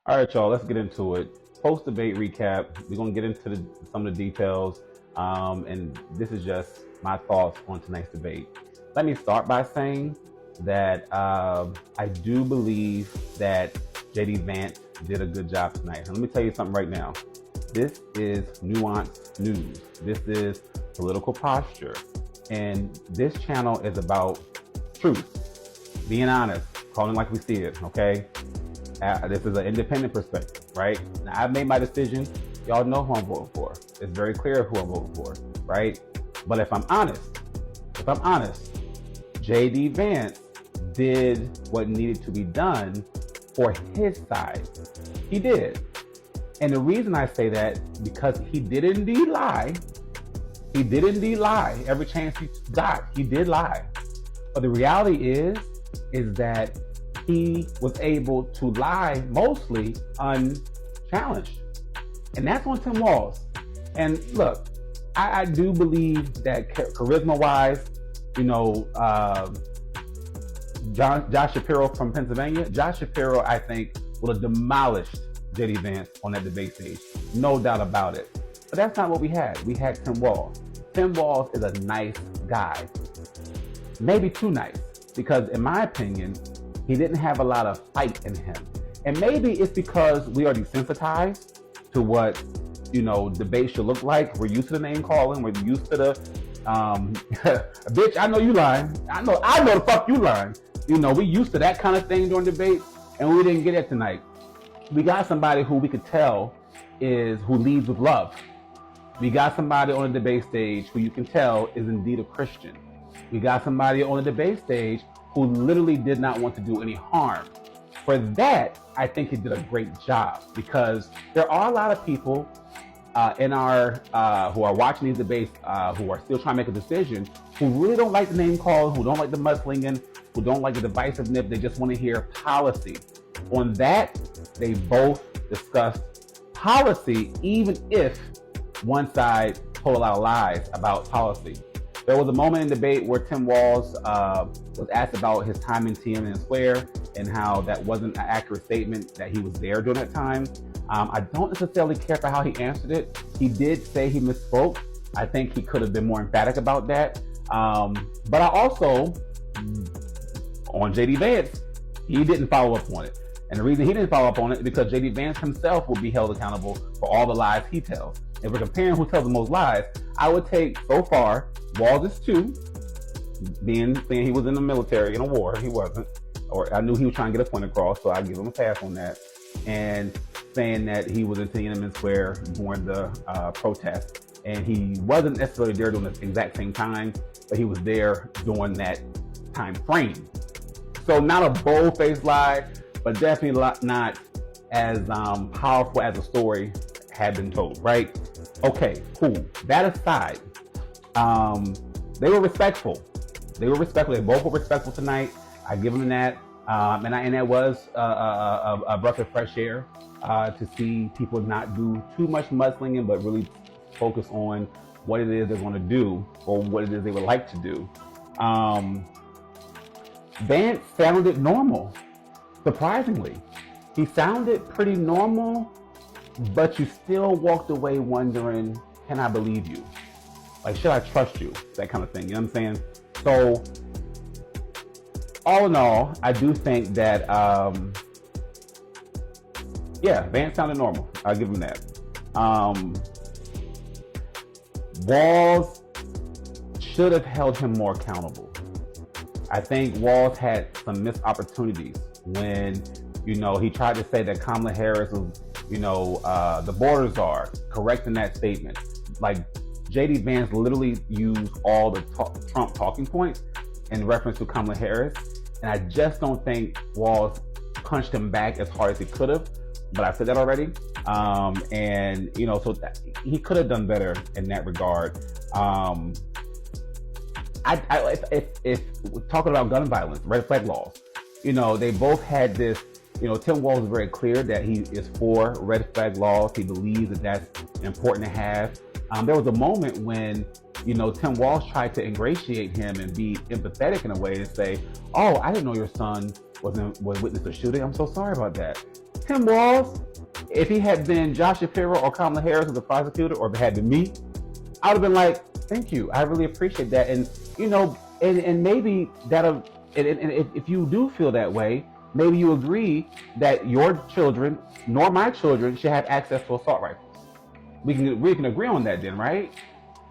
All right, y'all, let's get into it. Post-debate recap. We're going to get into some of the details, and this is just my thoughts on tonight's debate. Let me start by saying that I do believe that JD Vance did a good job tonight. And let me tell you something right now. This is nuanced news. This is political posture. And this channel is about truth, being honest, calling like we see it, okay? This is an independent perspective, right? Now, I've made my decision. Y'all know who I'm voting for. It's very clear who I'm voting for, right? But if I'm honest, JD Vance did what needed to be done for his side. He did. And the reason I say that, because he did indeed lie. He did indeed lie. Every chance he got, he did lie. But the reality is that he was able to lie mostly unchallenged. And that's on Tim Walz. And look, I do believe that charisma-wise, Josh Shapiro from Pennsylvania, Josh Shapiro, I think, would have demolished JD Vance on that debate stage. No doubt about it. But that's not what we had. We had Tim Walz. Tim Walz is a nice guy. Maybe too nice. Because in my opinion, he didn't have a lot of fight in him. And maybe it's because we are desensitized to what, debate should look like. We're used to the name calling. We're used to the, bitch, I know you lying. I know the fuck you lying. We used to that kind of thing during debate, and we didn't get it tonight. We got somebody who we could tell who leads with love. We got somebody on the debate stage who you can tell is indeed a Christian. We got somebody on the debate stage who literally did not want to do any harm. For that, I think he did a great job, because there are a lot of people who are watching these debates, who are still trying to make a decision, who really don't like the name calling, who don't like the mudslinging, who don't like the divisiveness. They just want to hear policy. On that, they both discussed policy, even if one side told a lot of lies about policy. There was a moment in debate where Tim Walz was asked about his time in Tiananmen Square and how that wasn't an accurate statement, that he was there during that time. I don't necessarily care for how he answered it. He did say he misspoke. I think he could have been more emphatic about that. But I also, on JD Vance, he didn't follow up on it. And the reason he didn't follow up on it is because JD Vance himself will be held accountable for all the lies he tells. If we're comparing who tells the most lies, I would take, so far, Walz is 2, saying he was in the military in a war. He wasn't. Or I knew he was trying to get a point across, so I give him a pass on that. And saying that he was in Tiananmen Square during the protest. And he wasn't necessarily there during the exact same time, but he was there during that time frame. So not a bold-faced lie, but definitely not as powerful as the story had been told, right? Okay, cool. That aside, they were respectful. They both were respectful tonight. I give them that. And that was a breath of fresh air to see people not do too much mudslinging, but really focus on what it is they want to do or what it is they would like to do. Vance sounded normal, surprisingly. He sounded pretty normal, but you still walked away wondering, can I believe you? Like, should I trust you? That kind of thing, you know what I'm saying? So, all in all, I do think that, Vance sounded normal. I'll give him that. Walz should have held him more accountable. I think Walz had some missed opportunities when, he tried to say that Kamala Harris was, the border czar, correcting that statement. Like, JD Vance literally used all the Trump talking points in reference to Kamala Harris. And I just don't think Walz punched him back as hard as he could have. But I said that already. So he could have done better in that regard. If we're talking about gun violence, red flag laws, they both had this, Tim Walz is very clear that he is for red flag laws. He believes that that's important to have. There was a moment when, Tim Walz tried to ingratiate him and be empathetic in a way to say, oh, I didn't know your son was witness a shooting. I'm so sorry about that. Tim Walz, if he had been Josh Shapiro or Kamala Harris as the prosecutor, or if it had been me, I would have been like, thank you, I really appreciate that. And and maybe that'll, and if you do feel that way, maybe you agree that your children, nor my children, should have access to assault rifles. We can agree on that then, right?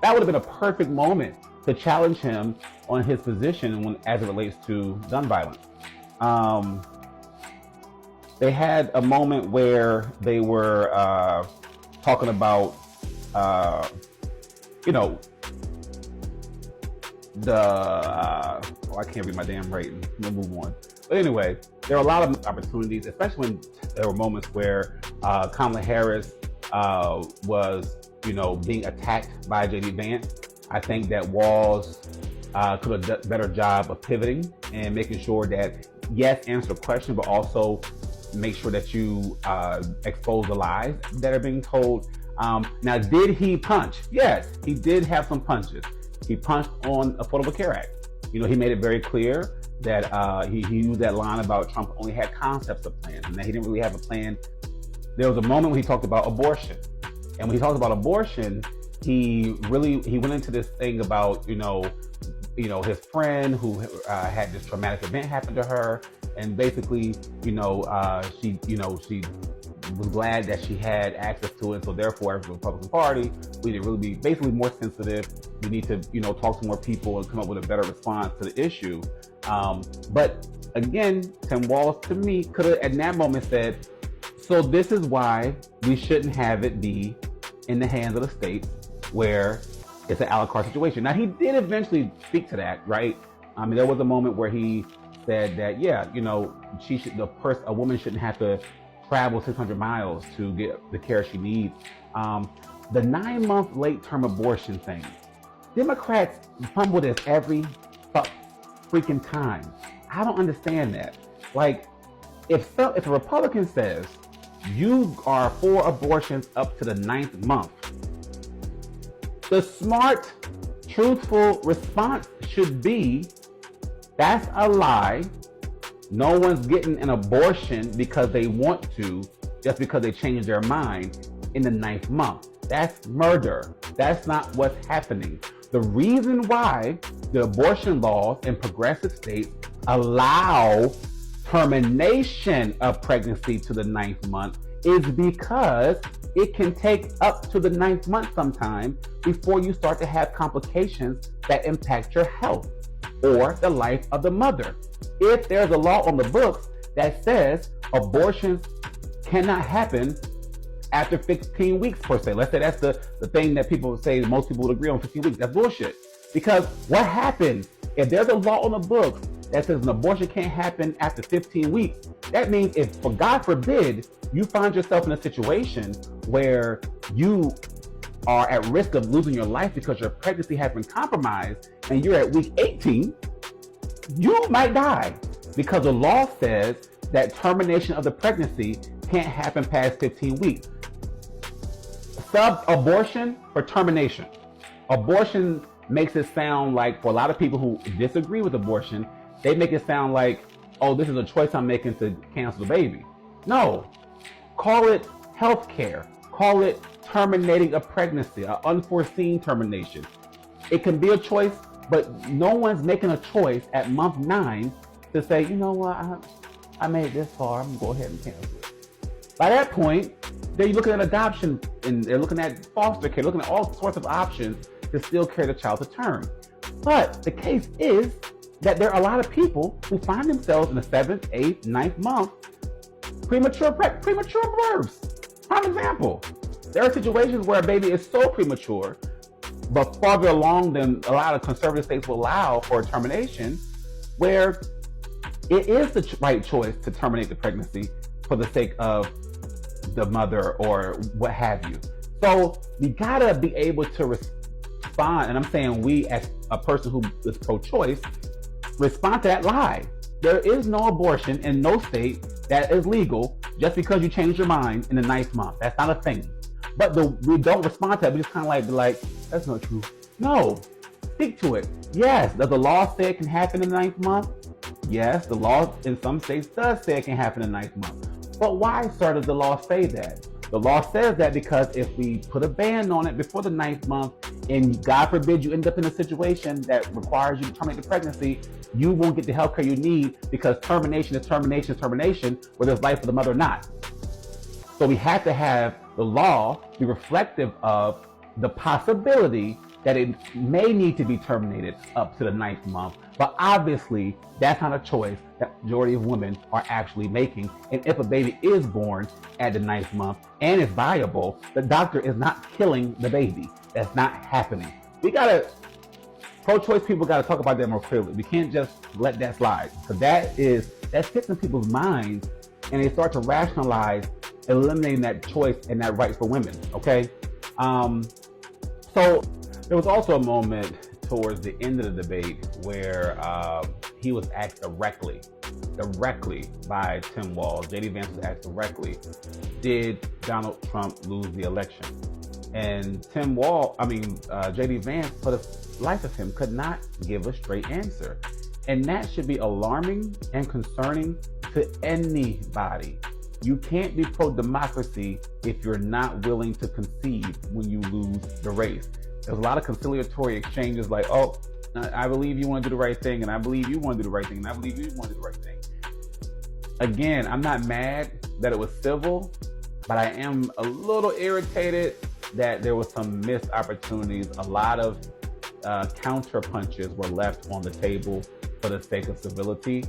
That would have been a perfect moment to challenge him on his position as it relates to gun violence. They had a moment where they were talking about, I can't read my damn writing. We'll move on. But anyway, there are a lot of opportunities, especially when there were moments where Kamala Harris was, being attacked by J.D. Vance. I think that Walz could have done a better job of pivoting and making sure that, yes, answer the question, but also make sure that you expose the lies that are being told. Now, did he punch? Yes, he did have some punches. He punched on Affordable Care Act. He made it very clear that he used that line about Trump only had concepts of plans and that he didn't really have a plan. There was a moment when he talked about abortion. And when he talked about abortion, he went into this thing about, his friend who had this traumatic event happen to her. And basically, she was glad that she had access to it. So therefore, as the Republican Party, we need to really be basically more sensitive. We need to, talk to more people and come up with a better response to the issue. But again, Tim Walz, to me, could have at that moment said, so this is why we shouldn't have it be in the hands of the states where it's an a la carte situation. Now, he did eventually speak to that, right? There was a moment where he said that, a woman shouldn't have to travel 600 miles to get the care she needs. The 9-month late-term abortion thing, Democrats fumble this every freaking time. I don't understand that. Like, if a Republican says you are for abortions up to the 9th month, the smart, truthful response should be, that's a lie. No one's getting an abortion because they want to, just because they change their mind in the 9th month. That's murder. That's not what's happening. The reason why the abortion laws in progressive states allow termination of pregnancy to the 9th month is because it can take up to the 9th month sometime before you start to have complications that impact your health or the life of the mother. If there's a law on the books that says abortions cannot happen after 15 weeks per se, let's say that's the thing that people say most people would agree on, 15 weeks, that's bullshit. Because what happens if there's a law on the books that says an abortion can't happen after 15 weeks? That means if, for God forbid, you find yourself in a situation where you are at risk of losing your life because your pregnancy has been compromised and you're at week 18, you might die because the law says that termination of the pregnancy can't happen past 15 weeks. Sub-abortion for termination. Abortion makes it sound like, for a lot of people who disagree with abortion, they make it sound like, oh, this is a choice I'm making to cancel the baby. No. Call it health care. Call it terminating a pregnancy, an unforeseen termination. It can be a choice, but no one's making a choice at month 9 to say, you know what, I made it this far, I'm gonna go ahead and cancel it. By that point, they're looking at adoption, and they're looking at foster care, looking at all sorts of options to still carry the child to term. But the case is that there are a lot of people who find themselves in the 7th, 8th, 9th month premature births. Prime example. There are situations where a baby is so premature, but farther along than a lot of conservative states will allow for a termination, where it is the right choice to terminate the pregnancy for the sake of the mother or what have you. So we gotta be able to respond, and I'm saying we as a person who is pro-choice, respond to that lie. There is no abortion in no state that is legal just because you change your mind in the 9th month. That's not a thing. But we don't respond to it. We just kind of like, that's not true. No, speak to it. Yes, does the law say it can happen in the 9th month? Yes, the law in some states does say it can happen in the 9th month. But why, sir, does the law say that? The law says that because if we put a ban on it before the 9th month, and God forbid you end up in a situation that requires you to terminate the pregnancy, you won't get the health care you need, because termination is termination is termination, whether it's life for the mother or not. So we have to have the law be reflective of the possibility that it may need to be terminated up to the 9th month. But obviously, that's not a choice that the majority of women are actually making. And if a baby is born at the 9th month and is viable, the doctor is not killing the baby. That's not happening. Pro-choice people gotta talk about that more clearly. We can't just let that slide. Because that sits in people's minds, and they start to rationalize eliminating that choice and that right for women, okay? So there was also a moment towards the end of the debate where he was asked directly by Tim Walz. JD Vance was asked directly, did Donald Trump lose the election? And JD Vance, for the life of him, could not give a straight answer. And that should be alarming and concerning to anybody. You can't be pro-democracy if you're not willing to concede when you lose the race. There's a lot of conciliatory exchanges like, oh, I believe you want to do the right thing, and I believe you want to do the right thing, and I believe you want to do the right thing. Again, I'm not mad that it was civil, but I am a little irritated that there was some missed opportunities. A lot of counter punches were left on the table for the sake of civility.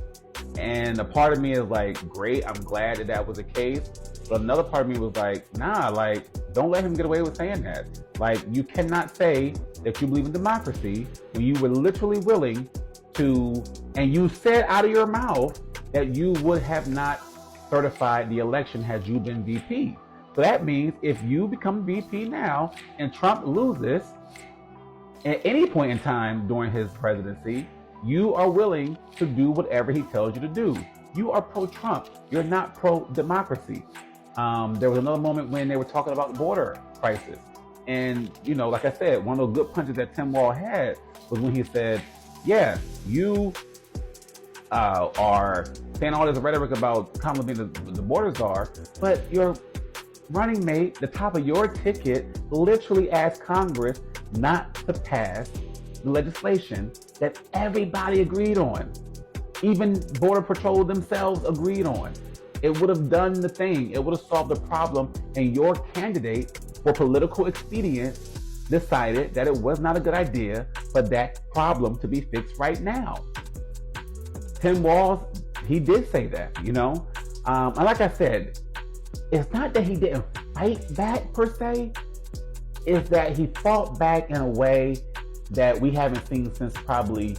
And a part of me is like, great, I'm glad that was the case. But another part of me was like, nah, like, don't let him get away with saying that. Like, you cannot say that you believe in democracy when you were literally willing to, and you said out of your mouth that you would have not certified the election had you been VP. So that means if you become VP now and Trump loses at any point in time during his presidency, you are willing to do whatever he tells you to do. You are pro-Trump. You're not pro-democracy. There was another moment when they were talking about the border crisis. And, like I said, one of those good punches that Tim Walz had was when he said, yeah, you are saying all this rhetoric about Kamala being the border czar, but your running mate, the top of your ticket, literally asked Congress not to pass the legislation that everybody agreed on. Even Border Patrol themselves agreed on. It would have done the thing. It would have solved the problem. And your candidate, for political expedience, decided that it was not a good idea for that problem to be fixed right now. Tim Walz, he did say that, And like I said, it's not that he didn't fight back per se. It's that he fought back in a way that we haven't seen since probably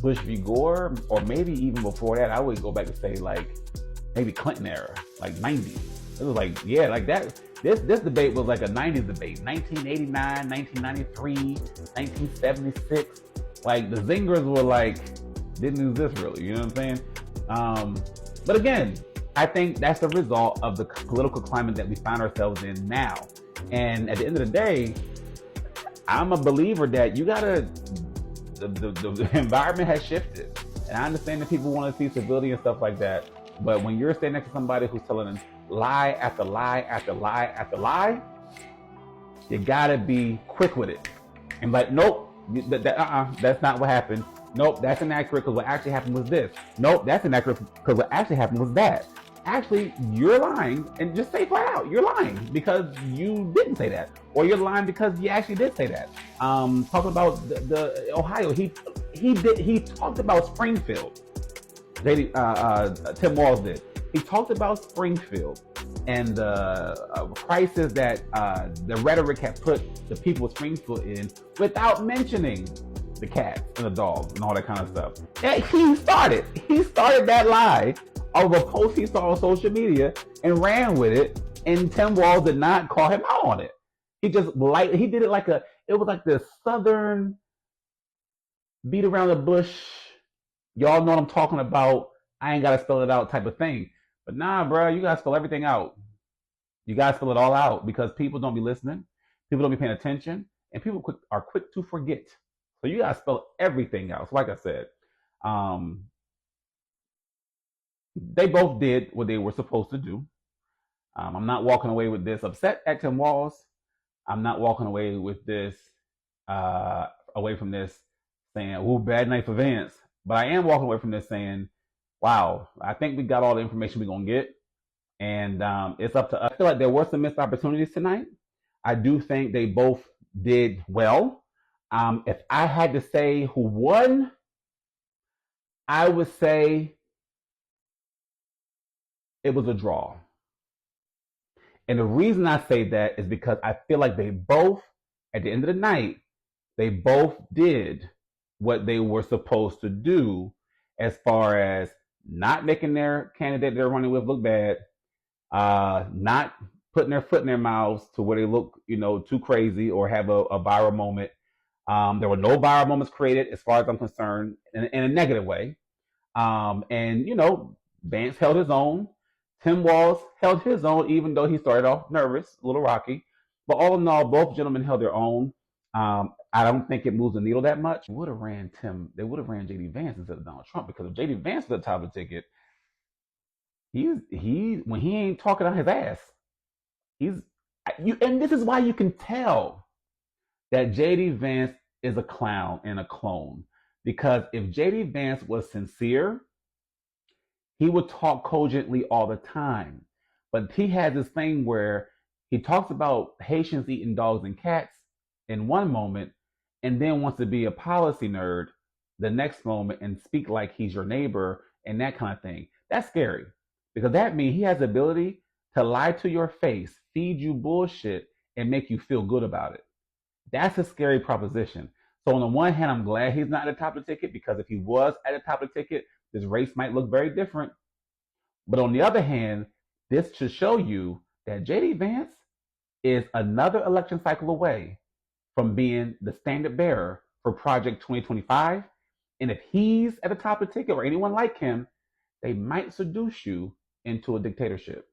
Bush v. Gore, or maybe even before that. I would go back and say like maybe Clinton era, like 90s. It was like, yeah, like that. This debate was like a 90s debate, 1989, 1993, 1976. Like the zingers were like, didn't exist really, you know what I'm saying? But again, I think that's the result of the political climate that we find ourselves in now. And at the end of the day, I'm a believer that the environment has shifted. And I understand that people want to see civility and stuff like that. But when you're standing next to somebody who's telling them lie after lie after lie after lie, you gotta be quick with it. And like, nope, that's not what happened. Nope, that's inaccurate because what actually happened was this. Nope, that's inaccurate because what actually happened was that. Actually, you're lying, and just say flat out, you're lying because you didn't say that, or you're lying because you actually did say that. Talking about the Ohio, he talked about Springfield. Tim Walz did. He talked about Springfield and the crisis that the rhetoric had put the people of Springfield in, without mentioning the cats and the dogs and all that kind of stuff. And he started that lie of a post he saw on social media and ran with it, and Tim Walz did not call him out on it. He just he did it like it was like the southern beat around the bush, y'all know what I'm talking about, I ain't gotta spell it out type of thing. But nah, bro, you gotta spell everything out. You gotta spell it all out, because people don't be listening, people don't be paying attention, and people are quick to forget. So you gotta spell everything out. So like I said, They both did what they were supposed to do. I'm not walking away with this upset at Tim Walz. I'm not walking away with this, away from this saying, "Ooh, bad night for Vance." But I am walking away from this saying, "Wow, I think we got all the information we're gonna get, and it's up to us." I feel like there were some missed opportunities tonight. I do think they both did well. If I had to say who won, I would say it was a draw. And the reason I say that is because I feel like they both, at the end of the night, they both did what they were supposed to do as far as not making their candidate they're running with look bad, not putting their foot in their mouths to where they look, too crazy or have a viral moment. There were no viral moments created, as far as I'm concerned, in a negative way. And Vance held his own. Tim Walz held his own, even though he started off nervous, a little rocky. But all in all, both gentlemen held their own. I don't think it moves the needle that much. They would have ran JD Vance instead of Donald Trump, because if JD Vance was at the top of the ticket, he when he ain't talking on his ass, and this is why you can tell that JD Vance is a clown and a clone. Because if JD Vance was sincere, he would talk cogently all the time. But he has this thing where he talks about Haitians eating dogs and cats in one moment, and then wants to be a policy nerd the next moment and speak like he's your neighbor and that kind of thing. That's scary, because that means he has the ability to lie to your face, feed you bullshit, and make you feel good about it. That's a scary proposition. So on the one hand, I'm glad he's not at the top of the ticket, because if he was at the top of the ticket, this race might look very different. But on the other hand, this should show you that JD Vance is another election cycle away from being the standard bearer for Project 2025. And if he's at the top of the ticket, or anyone like him, they might seduce you into a dictatorship.